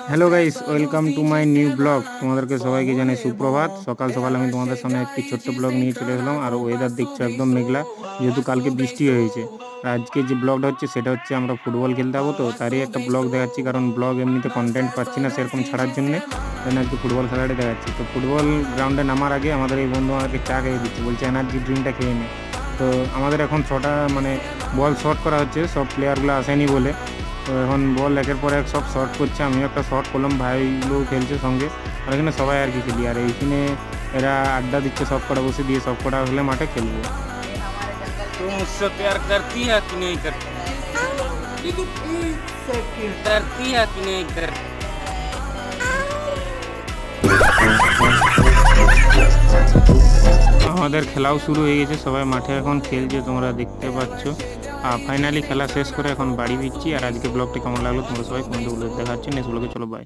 Hello guys, welcome to my new blog. তোমাদেরকে সবাইকে জানাই সুপ্রভাত। সকাল সকাল আমি তোমাদের সামনে একটি ছোট্ট ব্লগ নিয়ে চলে এলাম। আর ওয়েদার দেখছো একদম মেঘলা, যেহেতু কালকে বৃষ্টি হয়েছে। আর আজকে যে ব্লগটা হচ্ছে সেটা হচ্ছে আমরা ফুটবল খেলতে যাবো, তো তারই একটা ব্লগ দেখাচ্ছি। কারণ ব্লগ এমনিতে কন্টেন্ট পাচ্ছি না সেরকম ছাড়ার জন্যে, আজকে ফুটবল খেলাটা দেখাচ্ছি। তো ফুটবল গ্রাউন্ডে নামার আগে আমাদের এই বন্ধু আমাদেরকে চা খেয়ে দিচ্ছে, বলছে এনার্জি ড্রিঙ্কটা খেয়ে নে। তো আমাদের এখন ছটা বল শর্ট করা হচ্ছে, সব প্লেয়ারগুলো আসেনি বলে। তো এখন বল একের পর এক সব শর্ট করছে, আমিও একটা শর্ট করলাম, ভাইগুলো খেলছে সঙ্গে। আর এখানে সবাই আর কি খেলি, আর এইখানে এরা আড্ডা দিচ্ছে, সব কটা বসে দিয়ে সব কটা হলে মাঠে খেলবো। तुम मुझसे प्यार करती है कि नहीं करती? करती है कि नहीं करती? আমাদের খেলাও শুরু হয়ে গেছে, সবাই মাঠে এখন খেলছে, তোমরা দেখতে পাচ্ছ। আর ফাইনালি খেলা শেষ করে এখন বাড়ি ফিরছি। আর আজকে ব্লগটা কেমন লাগলো তোমরা সবাই কমেন্টে বলে। দেখা হচ্ছে নেক্সট ব্লগে, চলো বাই।